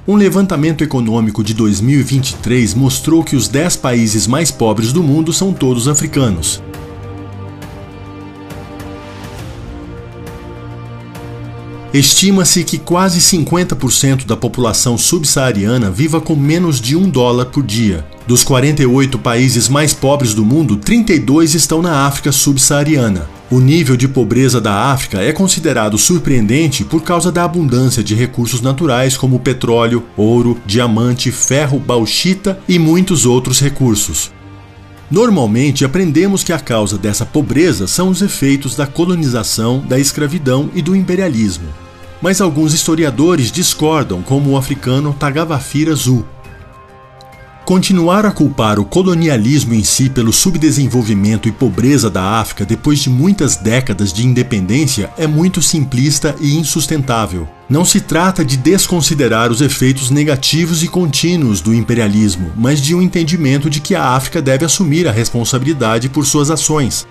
Um levantamento econômico de 2023 mostrou que os 10 países mais pobres do mundo são todos africanos. Estima-se que quase 50% da população subsaariana viva com menos de $1 por dia. Dos 48 países mais pobres do mundo, 32 estão na África subsaariana. O nível de pobreza da África é considerado surpreendente por causa da abundância de recursos naturais como petróleo, ouro, diamante, ferro, bauxita e muitos outros recursos. Normalmente aprendemos que a causa dessa pobreza são os efeitos da colonização, da escravidão e do imperialismo. Mas alguns historiadores discordam, como o africano Tagavafira Zu. Continuar a culpar o colonialismo em si pelo subdesenvolvimento e pobreza da África depois de muitas décadas de independência é muito simplista e insustentável. Não se trata de desconsiderar os efeitos negativos e contínuos do imperialismo, mas de um entendimento de que a África deve assumir a responsabilidade por suas ações.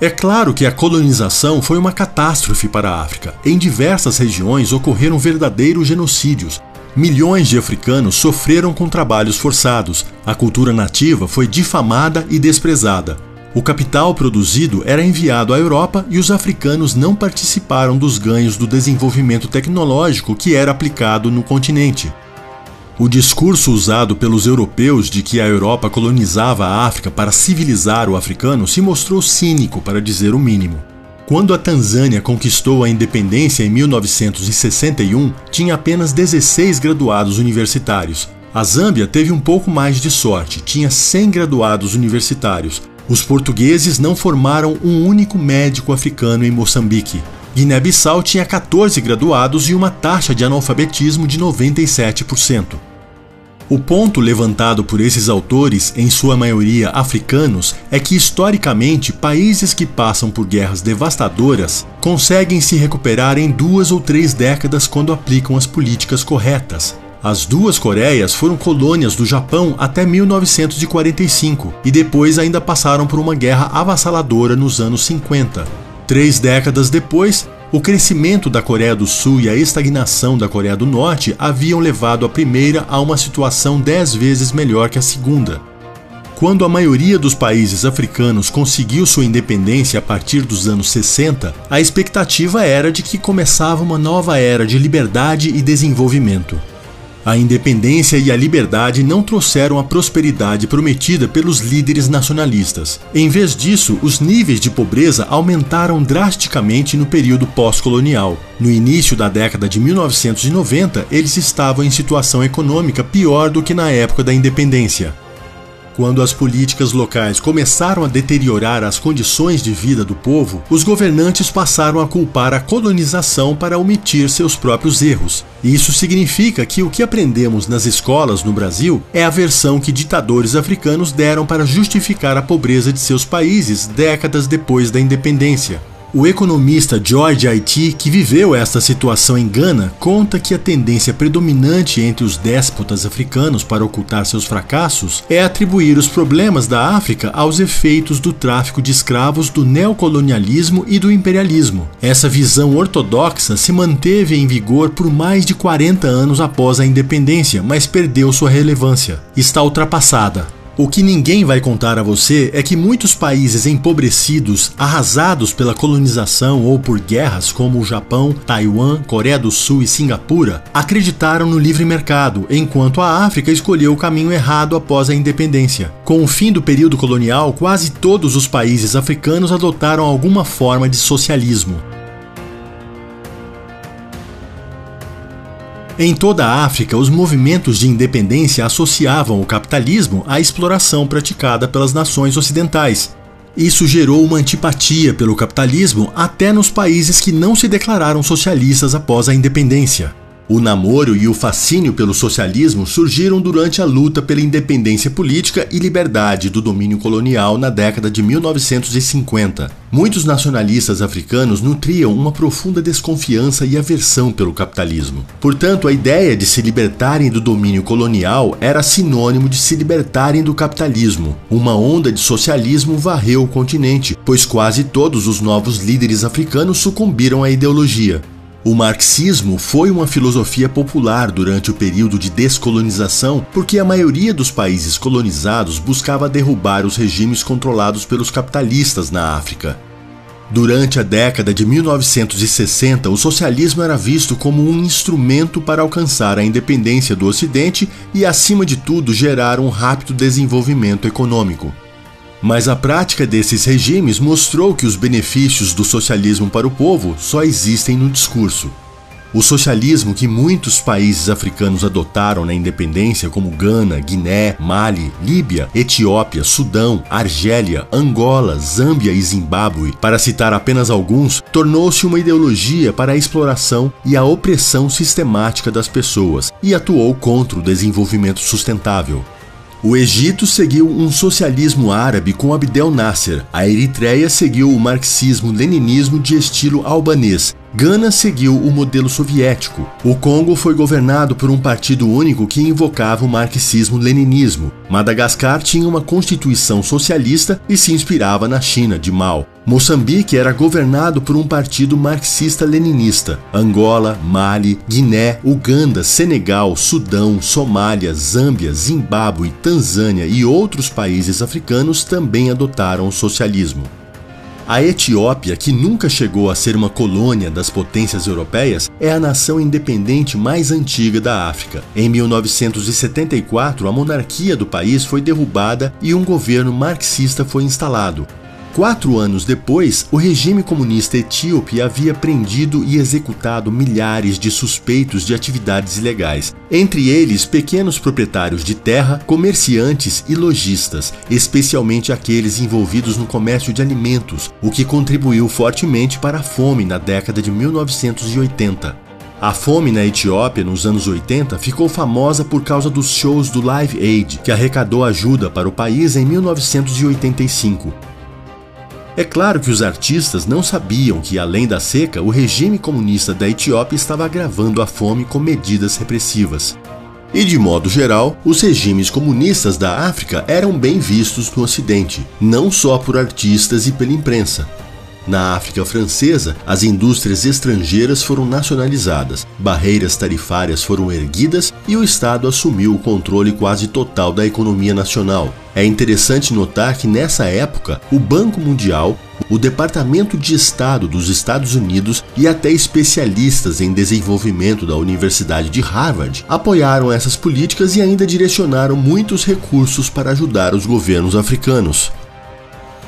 É claro que a colonização foi uma catástrofe para a África. Em diversas regiões ocorreram verdadeiros genocídios. Milhões de africanos sofreram com trabalhos forçados, a cultura nativa foi difamada e desprezada. O capital produzido era enviado à Europa e os africanos não participaram dos ganhos do desenvolvimento tecnológico que era aplicado no continente. O discurso usado pelos europeus de que a Europa colonizava a África para civilizar o africano se mostrou cínico, para dizer o mínimo. Quando a Tanzânia conquistou a independência em 1961, tinha apenas 16 graduados universitários. A Zâmbia teve um pouco mais de sorte, tinha 100 graduados universitários. Os portugueses não formaram um único médico africano em Moçambique. Guiné-Bissau tinha 14 graduados e uma taxa de analfabetismo de 97%. O ponto levantado por esses autores, em sua maioria africanos, é que historicamente países que passam por guerras devastadoras conseguem se recuperar em 2 ou 3 décadas quando aplicam as políticas corretas. As duas Coreias foram colônias do Japão até 1945 e depois ainda passaram por uma guerra avassaladora nos anos 50. 3 décadas depois, o crescimento da Coreia do Sul e a estagnação da Coreia do Norte haviam levado a primeira a uma situação 10 vezes melhor que a segunda. Quando a maioria dos países africanos conseguiu sua independência a partir dos anos 60, a expectativa era de que começava uma nova era de liberdade e desenvolvimento. A independência e a liberdade não trouxeram a prosperidade prometida pelos líderes nacionalistas. Em vez disso, os níveis de pobreza aumentaram drasticamente no período pós-colonial. No início da década de 1990, eles estavam em situação econômica pior do que na época da independência. Quando as políticas locais começaram a deteriorar as condições de vida do povo, os governantes passaram a culpar a colonização para omitir seus próprios erros. Isso significa que o que aprendemos nas escolas no Brasil é a versão que ditadores africanos deram para justificar a pobreza de seus países décadas depois da independência. O economista George Ayittey, que viveu esta situação em Gana, conta que a tendência predominante entre os déspotas africanos para ocultar seus fracassos é atribuir os problemas da África aos efeitos do tráfico de escravos, do neocolonialismo e do imperialismo. Essa visão ortodoxa se manteve em vigor por mais de 40 anos após a independência, mas perdeu sua relevância. Está ultrapassada. O que ninguém vai contar a você é que muitos países empobrecidos, arrasados pela colonização ou por guerras como o Japão, Taiwan, Coreia do Sul e Singapura, acreditaram no livre mercado, enquanto a África escolheu o caminho errado após a independência. Com o fim do período colonial, quase todos os países africanos adotaram alguma forma de socialismo. Em toda a África, os movimentos de independência associavam o capitalismo à exploração praticada pelas nações ocidentais. Isso gerou uma antipatia pelo capitalismo até nos países que não se declararam socialistas após a independência. O namoro e o fascínio pelo socialismo surgiram durante a luta pela independência política e liberdade do domínio colonial na década de 1950. Muitos nacionalistas africanos nutriam uma profunda desconfiança e aversão pelo capitalismo. Portanto, a ideia de se libertarem do domínio colonial era sinônimo de se libertarem do capitalismo. Uma onda de socialismo varreu o continente, pois quase todos os novos líderes africanos sucumbiram à ideologia. O marxismo foi uma filosofia popular durante o período de descolonização porque a maioria dos países colonizados buscava derrubar os regimes controlados pelos capitalistas na África. Durante a década de 1960, o socialismo era visto como um instrumento para alcançar a independência do Ocidente e, acima de tudo, gerar um rápido desenvolvimento econômico. Mas a prática desses regimes mostrou que os benefícios do socialismo para o povo só existem no discurso. O socialismo que muitos países africanos adotaram na independência, como Gana, Guiné, Mali, Líbia, Etiópia, Sudão, Argélia, Angola, Zâmbia e Zimbábue, para citar apenas alguns, tornou-se uma ideologia para a exploração e a opressão sistemática das pessoas e atuou contra o desenvolvimento sustentável. O Egito seguiu um socialismo árabe com Abdel Nasser, a Eritreia seguiu o marxismo-leninismo de estilo albanês, Gana seguiu o modelo soviético, o Congo foi governado por um partido único que invocava o marxismo-leninismo, Madagascar tinha uma constituição socialista e se inspirava na China de Mao. Moçambique era governado por um partido marxista-leninista. Angola, Mali, Guiné, Uganda, Senegal, Sudão, Somália, Zâmbia, Zimbábue, Tanzânia e outros países africanos também adotaram o socialismo. A Etiópia, que nunca chegou a ser uma colônia das potências europeias, é a nação independente mais antiga da África. Em 1974, a monarquia do país foi derrubada e um governo marxista foi instalado. 4 anos depois, o regime comunista etíope havia prendido e executado milhares de suspeitos de atividades ilegais, entre eles pequenos proprietários de terra, comerciantes e lojistas, especialmente aqueles envolvidos no comércio de alimentos, o que contribuiu fortemente para a fome na década de 1980. A fome na Etiópia nos anos 80 ficou famosa por causa dos shows do Live Aid, que arrecadou ajuda para o país em 1985. É claro que os artistas não sabiam que, além da seca, o regime comunista da Etiópia estava agravando a fome com medidas repressivas. E, de modo geral, os regimes comunistas da África eram bem vistos no Ocidente, não só por artistas e pela imprensa. Na África francesa, as indústrias estrangeiras foram nacionalizadas, barreiras tarifárias foram erguidas e o Estado assumiu o controle quase total da economia nacional. É interessante notar que nessa época, o Banco Mundial, o Departamento de Estado dos Estados Unidos e até especialistas em desenvolvimento da Universidade de Harvard apoiaram essas políticas e ainda direcionaram muitos recursos para ajudar os governos africanos.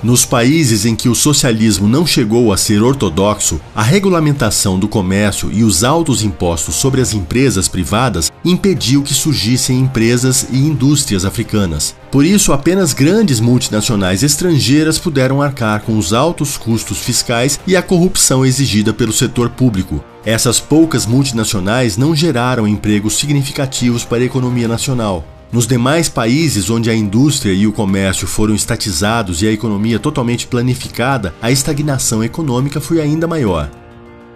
Nos países em que o socialismo não chegou a ser ortodoxo, a regulamentação do comércio e os altos impostos sobre as empresas privadas impediu que surgissem empresas e indústrias africanas. Por isso, apenas grandes multinacionais estrangeiras puderam arcar com os altos custos fiscais e a corrupção exigida pelo setor público. Essas poucas multinacionais não geraram empregos significativos para a economia nacional. Nos demais países onde a indústria e o comércio foram estatizados e a economia totalmente planificada, a estagnação econômica foi ainda maior.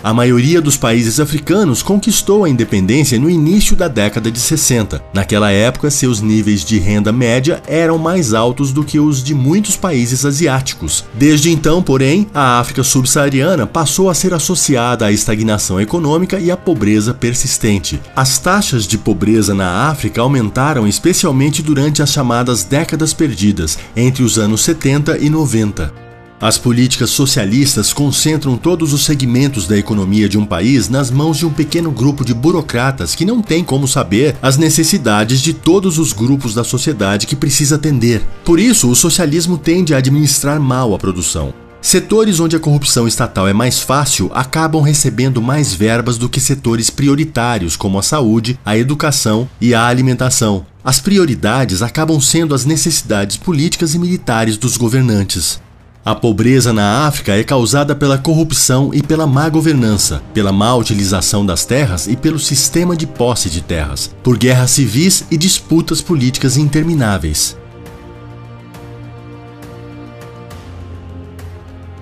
A maioria dos países africanos conquistou a independência no início da década de 60. Naquela época, seus níveis de renda média eram mais altos do que os de muitos países asiáticos. Desde então, porém, a África subsaariana passou a ser associada à estagnação econômica e à pobreza persistente. As taxas de pobreza na África aumentaram especialmente durante as chamadas décadas perdidas, entre os anos 70 e 90. As políticas socialistas concentram todos os segmentos da economia de um país nas mãos de um pequeno grupo de burocratas que não tem como saber as necessidades de todos os grupos da sociedade que precisa atender. Por isso, o socialismo tende a administrar mal a produção. Setores onde a corrupção estatal é mais fácil acabam recebendo mais verbas do que setores prioritários como a saúde, a educação e a alimentação. As prioridades acabam sendo as necessidades políticas e militares dos governantes. A pobreza na África é causada pela corrupção e pela má governança, pela má utilização das terras e pelo sistema de posse de terras, por guerras civis e disputas políticas intermináveis.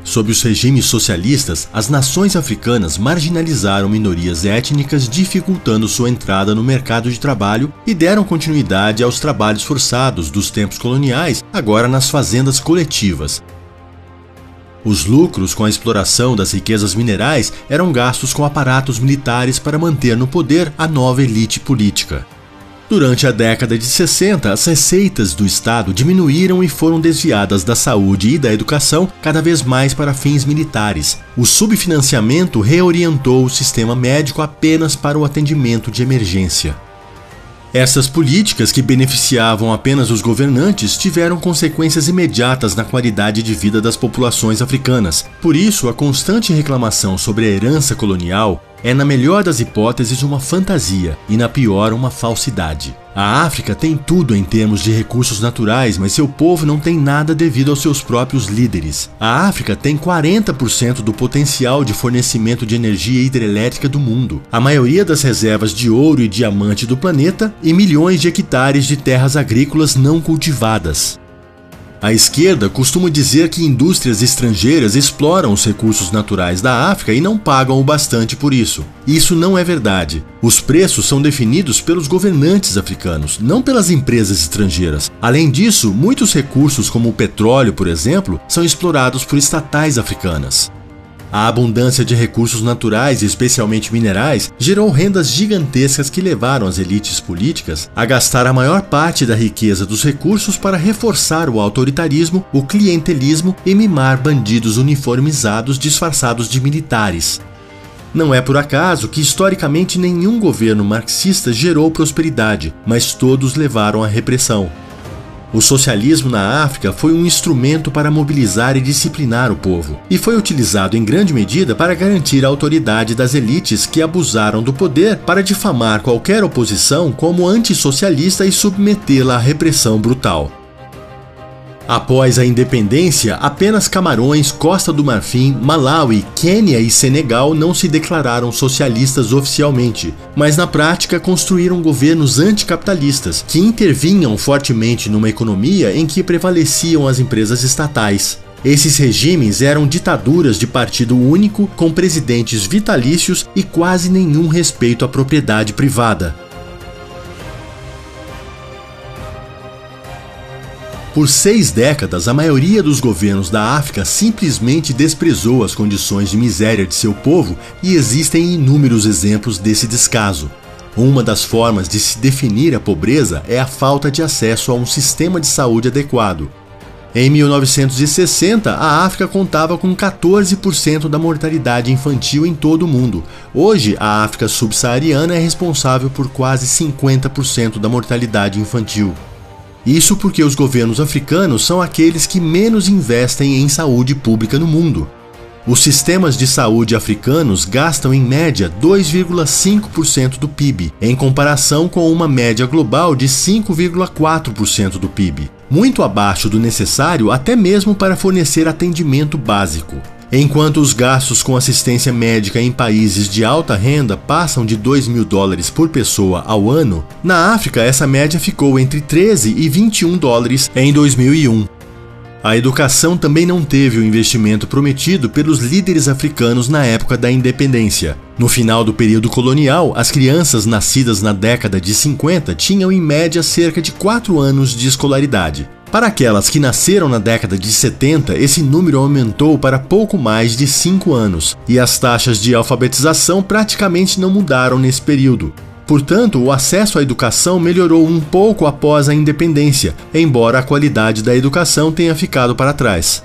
Sob os regimes socialistas, as nações africanas marginalizaram minorias étnicas, dificultando sua entrada no mercado de trabalho e deram continuidade aos trabalhos forçados dos tempos coloniais, agora nas fazendas coletivas. Os lucros com a exploração das riquezas minerais eram gastos com aparatos militares para manter no poder a nova elite política. Durante a década de 60, as receitas do Estado diminuíram e foram desviadas da saúde e da educação cada vez mais para fins militares. O subfinanciamento reorientou o sistema médico apenas para o atendimento de emergência. Essas políticas, que beneficiavam apenas os governantes, tiveram consequências imediatas na qualidade de vida das populações africanas. Por isso, a constante reclamação sobre a herança colonial é, na melhor das hipóteses, uma fantasia e, na pior, uma falsidade. A África tem tudo em termos de recursos naturais, mas seu povo não tem nada devido aos seus próprios líderes. A África tem 40% do potencial de fornecimento de energia hidrelétrica do mundo, a maioria das reservas de ouro e diamante do planeta e milhões de hectares de terras agrícolas não cultivadas. A esquerda costuma dizer que indústrias estrangeiras exploram os recursos naturais da África e não pagam o bastante por isso. Isso não é verdade. Os preços são definidos pelos governantes africanos, não pelas empresas estrangeiras. Além disso, muitos recursos, como o petróleo, por exemplo, são explorados por estatais africanas. A abundância de recursos naturais, especialmente minerais, gerou rendas gigantescas que levaram as elites políticas a gastar a maior parte da riqueza dos recursos para reforçar o autoritarismo, o clientelismo e mimar bandidos uniformizados disfarçados de militares. Não é por acaso que historicamente nenhum governo marxista gerou prosperidade, mas todos levaram à repressão. O socialismo na África foi um instrumento para mobilizar e disciplinar o povo, e foi utilizado em grande medida para garantir a autoridade das elites que abusaram do poder para difamar qualquer oposição como antissocialista e submetê-la à repressão brutal. Após a independência, apenas Camarões, Costa do Marfim, Malawi, Quênia e Senegal não se declararam socialistas oficialmente, mas na prática construíram governos anticapitalistas que intervinham fortemente numa economia em que prevaleciam as empresas estatais. Esses regimes eram ditaduras de partido único, com presidentes vitalícios e quase nenhum respeito à propriedade privada. Por 6 décadas, a maioria dos governos da África simplesmente desprezou as condições de miséria de seu povo e existem inúmeros exemplos desse descaso. Uma das formas de se definir a pobreza é a falta de acesso a um sistema de saúde adequado. Em 1960, a África contava com 14% da mortalidade infantil em todo o mundo. Hoje, a África subsaariana é responsável por quase 50% da mortalidade infantil. Isso porque os governos africanos são aqueles que menos investem em saúde pública no mundo. Os sistemas de saúde africanos gastam em média 2,5% do PIB, em comparação com uma média global de 5,4% do PIB, muito abaixo do necessário até mesmo para fornecer atendimento básico. Enquanto os gastos com assistência médica em países de alta renda passam de $2.000 por pessoa ao ano, na África essa média ficou entre 13 e 21 dólares em 2001. A educação também não teve o investimento prometido pelos líderes africanos na época da independência. No final do período colonial, as crianças nascidas na década de 50 tinham em média cerca de 4 anos de escolaridade. Para aquelas que nasceram na década de 70, esse número aumentou para pouco mais de 5 anos, e as taxas de alfabetização praticamente não mudaram nesse período. Portanto, o acesso à educação melhorou um pouco após a independência, embora a qualidade da educação tenha ficado para trás.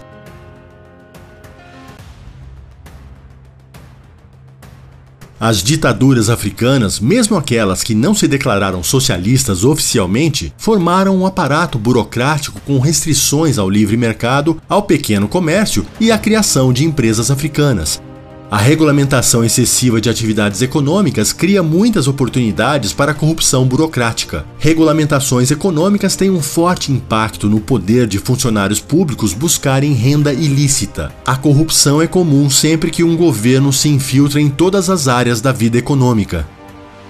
As ditaduras africanas, mesmo aquelas que não se declararam socialistas oficialmente, formaram um aparato burocrático com restrições ao livre mercado, ao pequeno comércio e à criação de empresas africanas. A regulamentação excessiva de atividades econômicas cria muitas oportunidades para a corrupção burocrática. Regulamentações econômicas têm um forte impacto no poder de funcionários públicos buscarem renda ilícita. A corrupção é comum sempre que um governo se infiltra em todas as áreas da vida econômica.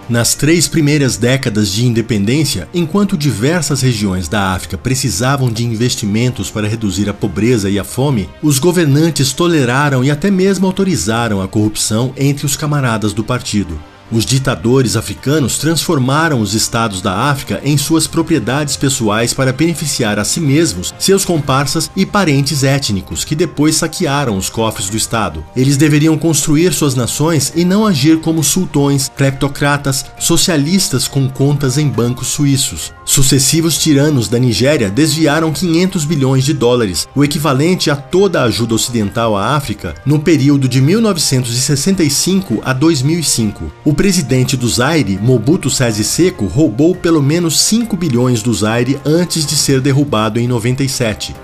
Nas 3 primeiras décadas de independência, enquanto diversas regiões da África precisavam de investimentos para reduzir a pobreza e a fome, os governantes toleraram e até mesmo autorizaram a corrupção entre os camaradas do partido. Os ditadores africanos transformaram os estados da África em suas propriedades pessoais para beneficiar a si mesmos, seus comparsas e parentes étnicos, que depois saquearam os cofres do estado. Eles deveriam construir suas nações e não agir como sultões, cleptocratas, socialistas com contas em bancos suíços. Sucessivos tiranos da Nigéria desviaram 500 bilhões de dólares, o equivalente a toda a ajuda ocidental à África, no período de 1965 a 2005. O presidente do Zaire, Mobutu Sese Seko, roubou pelo menos 5 bilhões do Zaire antes de ser derrubado em 97.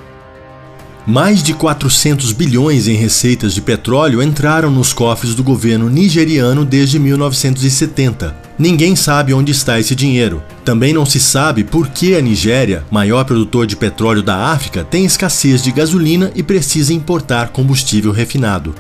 Mais de 400 bilhões em receitas de petróleo entraram nos cofres do governo nigeriano desde 1970. Ninguém sabe onde está esse dinheiro. Também não se sabe por que a Nigéria, maior produtor de petróleo da África, tem escassez de gasolina e precisa importar combustível refinado.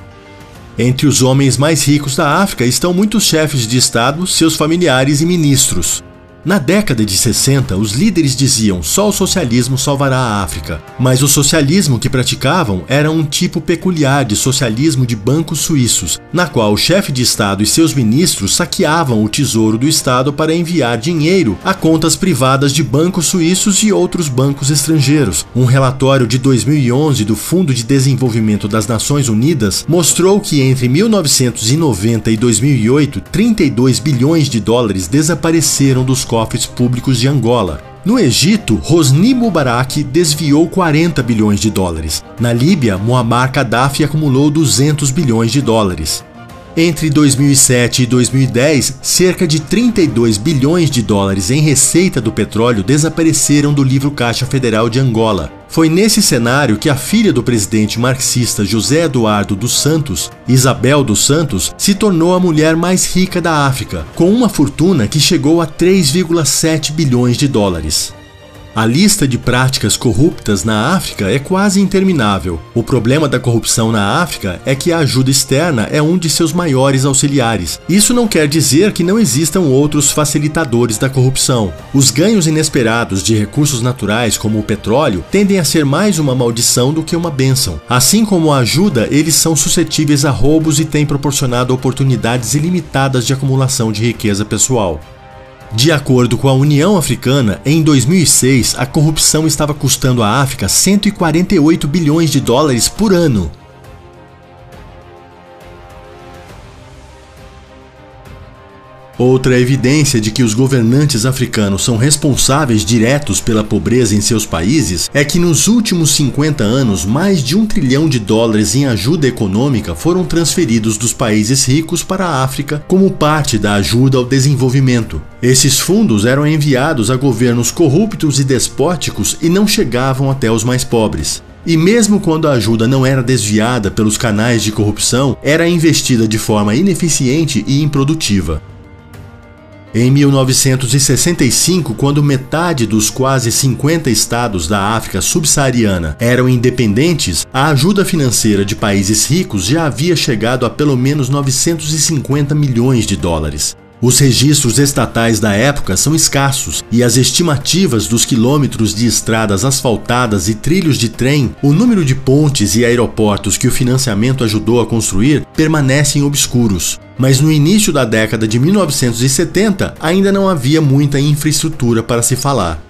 Entre os homens mais ricos da África estão muitos chefes de Estado, seus familiares e ministros. Na década de 60, os líderes diziam: só o socialismo salvará a África. Mas o socialismo que praticavam era um tipo peculiar de socialismo de bancos suíços, na qual o chefe de Estado e seus ministros saqueavam o tesouro do Estado para enviar dinheiro a contas privadas de bancos suíços e outros bancos estrangeiros. Um relatório de 2011 do Fundo de Desenvolvimento das Nações Unidas mostrou que entre 1990 e 2008, 32 bilhões de dólares desapareceram dos cofres públicos de Angola. No Egito, Hosni Mubarak desviou 40 bilhões de dólares. Na Líbia, Muammar Gaddafi acumulou 200 bilhões de dólares. Entre 2007 e 2010, cerca de 32 bilhões de dólares em receita do petróleo desapareceram do livro Caixa Federal de Angola. Foi nesse cenário que a filha do presidente marxista José Eduardo dos Santos, Isabel dos Santos, se tornou a mulher mais rica da África, com uma fortuna que chegou a 3,7 bilhões de dólares. A lista de práticas corruptas na África é quase interminável. O problema da corrupção na África é que a ajuda externa é um de seus maiores auxiliares. Isso não quer dizer que não existam outros facilitadores da corrupção. Os ganhos inesperados de recursos naturais, como o petróleo, tendem a ser mais uma maldição do que uma bênção. Assim como a ajuda, eles são suscetíveis a roubos e têm proporcionado oportunidades ilimitadas de acumulação de riqueza pessoal. De acordo com a União Africana, em 2006, a corrupção estava custando à África 148 bilhões de dólares por ano. Outra evidência de que os governantes africanos são responsáveis diretos pela pobreza em seus países é que nos últimos 50 anos, mais de $1 trilhão em ajuda econômica foram transferidos dos países ricos para a África como parte da ajuda ao desenvolvimento. Esses fundos eram enviados a governos corruptos e despóticos e não chegavam até os mais pobres. E mesmo quando a ajuda não era desviada pelos canais de corrupção, era investida de forma ineficiente e improdutiva. Em 1965, quando metade dos quase 50 estados da África subsaariana eram independentes, a ajuda financeira de países ricos já havia chegado a pelo menos 950 milhões de dólares. Os registros estatais da época são escassos e as estimativas dos quilômetros de estradas asfaltadas e trilhos de trem, o número de pontes e aeroportos que o financiamento ajudou a construir, permanecem obscuros. Mas no início da década de 1970 ainda não havia muita infraestrutura para se falar.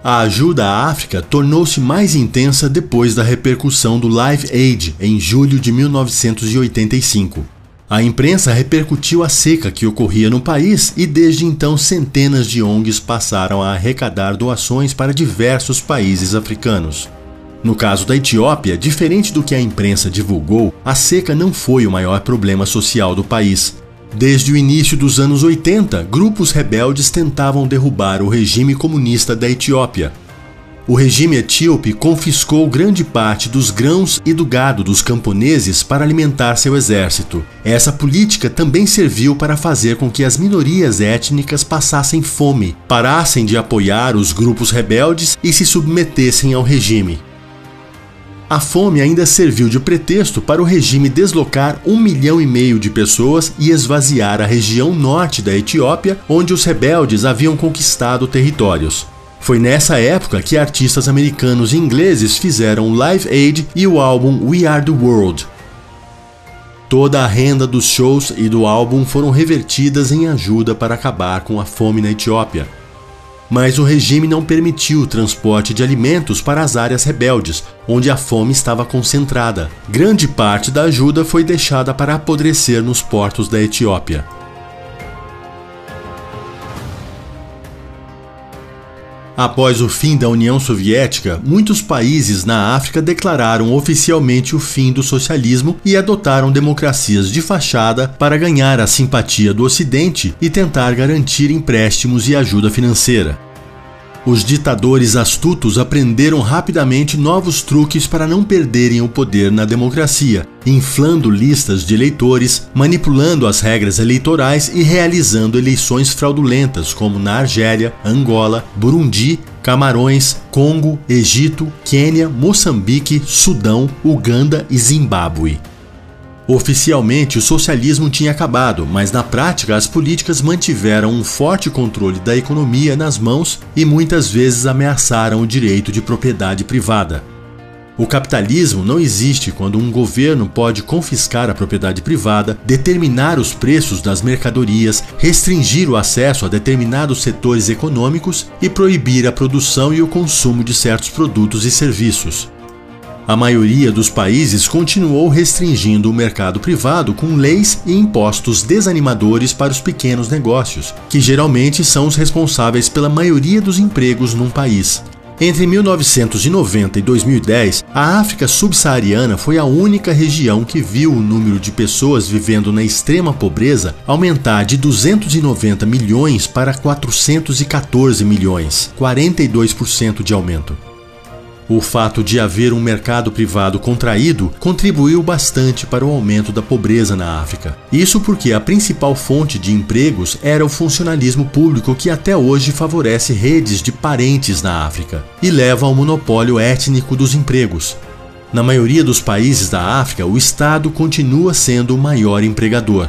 A ajuda à África tornou-se mais intensa depois da repercussão do Live Aid em julho de 1985. A imprensa repercutiu a seca que ocorria no país e desde então centenas de ONGs passaram a arrecadar doações para diversos países africanos. No caso da Etiópia, diferente do que a imprensa divulgou, a seca não foi o maior problema social do país. Desde o início dos anos 80, grupos rebeldes tentavam derrubar o regime comunista da Etiópia. O regime etíope confiscou grande parte dos grãos e do gado dos camponeses para alimentar seu exército. Essa política também serviu para fazer com que as minorias étnicas passassem fome, parassem de apoiar os grupos rebeldes e se submetessem ao regime. A fome ainda serviu de pretexto para o regime deslocar 1,5 milhão de pessoas e esvaziar a região norte da Etiópia, onde os rebeldes haviam conquistado territórios. Foi nessa época que artistas americanos e ingleses fizeram Live Aid e o álbum We Are The World. Toda a renda dos shows e do álbum foram revertidas em ajuda para acabar com a fome na Etiópia. Mas o regime não permitiu o transporte de alimentos para as áreas rebeldes, onde a fome estava concentrada. Grande parte da ajuda foi deixada para apodrecer nos portos da Etiópia. Após o fim da União Soviética, muitos países na África declararam oficialmente o fim do socialismo e adotaram democracias de fachada para ganhar a simpatia do Ocidente e tentar garantir empréstimos e ajuda financeira. Os ditadores astutos aprenderam rapidamente novos truques para não perderem o poder na democracia, inflando listas de eleitores, manipulando as regras eleitorais e realizando eleições fraudulentas como na Argélia, Angola, Burundi, Camarões, Congo, Egito, Quênia, Moçambique, Sudão, Uganda e Zimbábue. Oficialmente, o socialismo tinha acabado, mas na prática as políticas mantiveram um forte controle da economia nas mãos e muitas vezes ameaçaram o direito de propriedade privada. O capitalismo não existe quando um governo pode confiscar a propriedade privada, determinar os preços das mercadorias, restringir o acesso a determinados setores econômicos e proibir a produção e o consumo de certos produtos e serviços. A maioria dos países continuou restringindo o mercado privado com leis e impostos desanimadores para os pequenos negócios, que geralmente são os responsáveis pela maioria dos empregos num país. Entre 1990 e 2010, a África subsaariana foi a única região que viu o número de pessoas vivendo na extrema pobreza aumentar de 290 milhões para 414 milhões, 42% de aumento. O fato de haver um mercado privado contraído contribuiu bastante para o aumento da pobreza na África. Isso porque a principal fonte de empregos era o funcionalismo público, que até hoje favorece redes de parentes na África e leva ao monopólio étnico dos empregos. Na maioria dos países da África, o Estado continua sendo o maior empregador.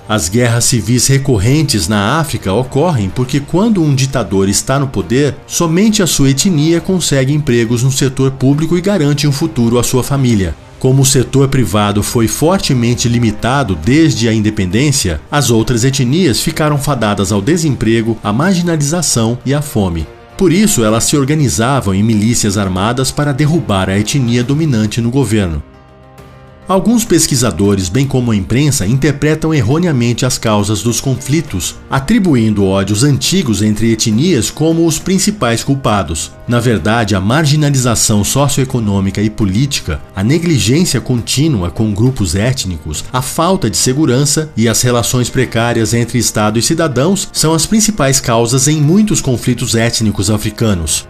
As guerras civis recorrentes na África ocorrem porque quando um ditador está no poder, somente a sua etnia consegue empregos no setor público e garante um futuro à sua família. Como o setor privado foi fortemente limitado desde a independência, as outras etnias ficaram fadadas ao desemprego, à marginalização e à fome. Por isso, elas se organizavam em milícias armadas para derrubar a etnia dominante no governo. Alguns pesquisadores, bem como a imprensa, interpretam erroneamente as causas dos conflitos, atribuindo ódios antigos entre etnias como os principais culpados. Na verdade, a marginalização socioeconômica e política, a negligência contínua com grupos étnicos, a falta de segurança e as relações precárias entre Estado e cidadãos são as principais causas em muitos conflitos étnicos africanos.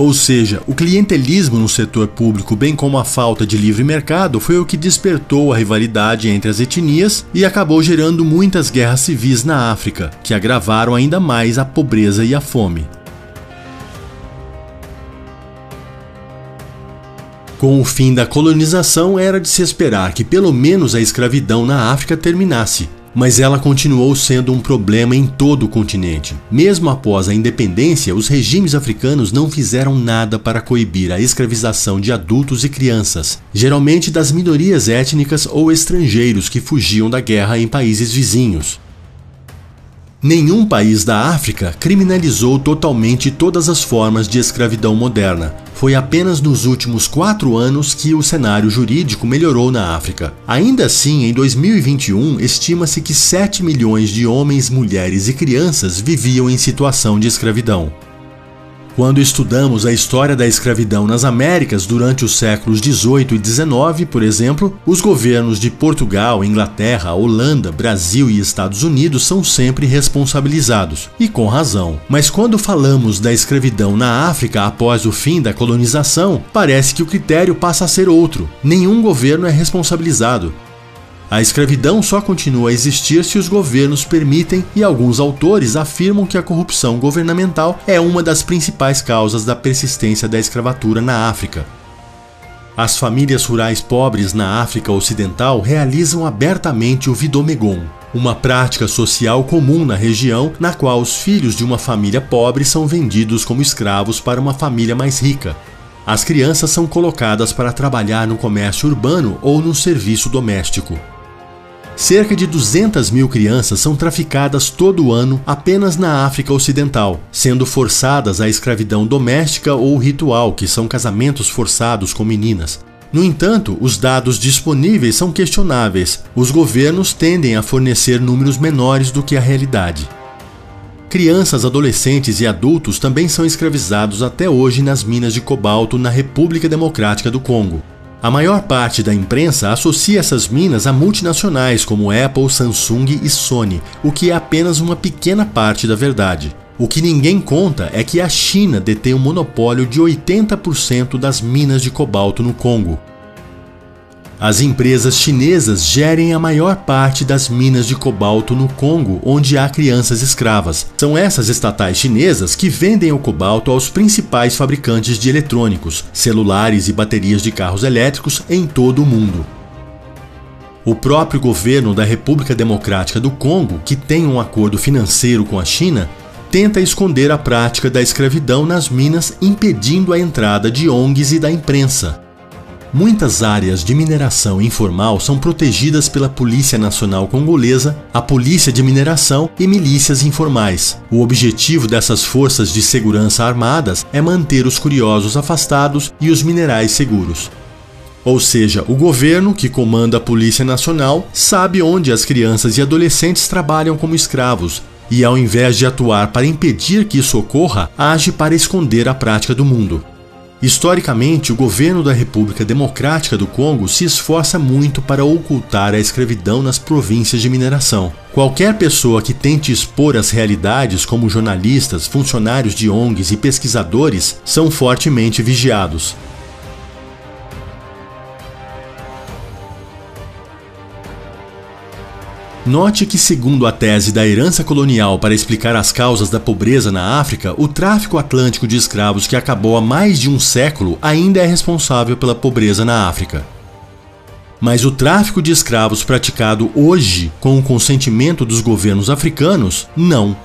Ou seja, o clientelismo no setor público, bem como a falta de livre mercado, foi o que despertou a rivalidade entre as etnias e acabou gerando muitas guerras civis na África, que agravaram ainda mais a pobreza e a fome. Com o fim da colonização, era de se esperar que pelo menos a escravidão na África terminasse. Mas ela continuou sendo um problema em todo o continente. Mesmo após a independência, os regimes africanos não fizeram nada para coibir a escravização de adultos e crianças, geralmente das minorias étnicas ou estrangeiros que fugiam da guerra em países vizinhos. Nenhum país da África criminalizou totalmente todas as formas de escravidão moderna. Foi apenas nos últimos 4 anos que o cenário jurídico melhorou na África. Ainda assim, em 2021, estima-se que 7 milhões de homens, mulheres e crianças viviam em situação de escravidão. Quando estudamos a história da escravidão nas Américas durante os séculos 18 e 19, por exemplo, os governos de Portugal, Inglaterra, Holanda, Brasil e Estados Unidos são sempre responsabilizados, e com razão. Mas quando falamos da escravidão na África após o fim da colonização, parece que o critério passa a ser outro. Nenhum governo é responsabilizado. A escravidão só continua a existir se os governos permitem, e alguns autores afirmam que a corrupção governamental é uma das principais causas da persistência da escravatura na África. As famílias rurais pobres na África Ocidental realizam abertamente o vidomegon, uma prática social comum na região na qual os filhos de uma família pobre são vendidos como escravos para uma família mais rica. As crianças são colocadas para trabalhar no comércio urbano ou no serviço doméstico. Cerca de 200 mil crianças são traficadas todo ano apenas na África Ocidental, sendo forçadas à escravidão doméstica ou ritual, que são casamentos forçados com meninas. No entanto, os dados disponíveis são questionáveis. Os governos tendem a fornecer números menores do que a realidade. Crianças, adolescentes e adultos também são escravizados até hoje nas minas de cobalto na República Democrática do Congo. A maior parte da imprensa associa essas minas a multinacionais como Apple, Samsung e Sony, o que é apenas uma pequena parte da verdade. O que ninguém conta é que a China detém um monopólio de 80% das minas de cobalto no Congo. As empresas chinesas gerem a maior parte das minas de cobalto no Congo, onde há crianças escravas. São essas estatais chinesas que vendem o cobalto aos principais fabricantes de eletrônicos, celulares e baterias de carros elétricos em todo o mundo. O próprio governo da República Democrática do Congo, que tem um acordo financeiro com a China, tenta esconder a prática da escravidão nas minas, impedindo a entrada de ONGs e da imprensa. Muitas áreas de mineração informal são protegidas pela Polícia Nacional Congolesa, a Polícia de Mineração e milícias informais. O objetivo dessas forças de segurança armadas é manter os curiosos afastados e os minerais seguros. Ou seja, o governo, que comanda a Polícia Nacional, sabe onde as crianças e adolescentes trabalham como escravos e, ao invés de atuar para impedir que isso ocorra, age para esconder a prática do mundo. Historicamente, o governo da República Democrática do Congo se esforça muito para ocultar a escravidão nas províncias de mineração. Qualquer pessoa que tente expor as realidades, como jornalistas, funcionários de ONGs e pesquisadores, são fortemente vigiados. Note que, segundo a tese da herança colonial para explicar as causas da pobreza na África, o tráfico atlântico de escravos que acabou há mais de um século ainda é responsável pela pobreza na África. Mas o tráfico de escravos praticado hoje, com o consentimento dos governos africanos, não.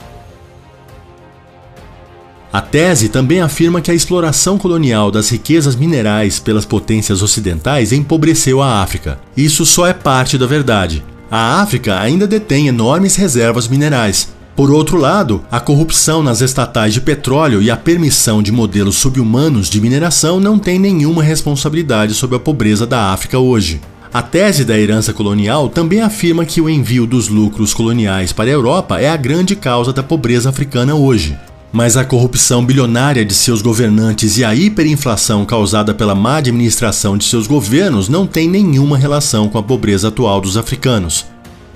A tese também afirma que a exploração colonial das riquezas minerais pelas potências ocidentais empobreceu a África. Isso só é parte da verdade. A África ainda detém enormes reservas minerais. Por outro lado, a corrupção nas estatais de petróleo e a permissão de modelos subhumanos de mineração não tem nenhuma responsabilidade sobre a pobreza da África hoje. A tese da herança colonial também afirma que o envio dos lucros coloniais para a Europa é a grande causa da pobreza africana hoje. Mas a corrupção bilionária de seus governantes e a hiperinflação causada pela má administração de seus governos não tem nenhuma relação com a pobreza atual dos africanos.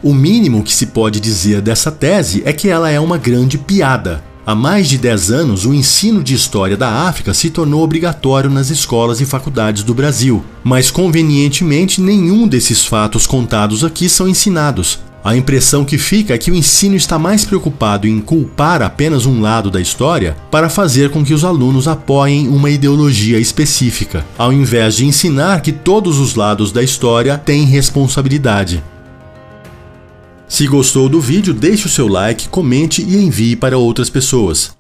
O mínimo que se pode dizer dessa tese é que ela é uma grande piada. Há mais de 10 anos, o ensino de história da África se tornou obrigatório nas escolas e faculdades do Brasil, mas convenientemente nenhum desses fatos contados aqui são ensinados. A impressão que fica é que o ensino está mais preocupado em culpar apenas um lado da história para fazer com que os alunos apoiem uma ideologia específica, ao invés de ensinar que todos os lados da história têm responsabilidade. Se gostou do vídeo, deixe o seu like, comente e envie para outras pessoas.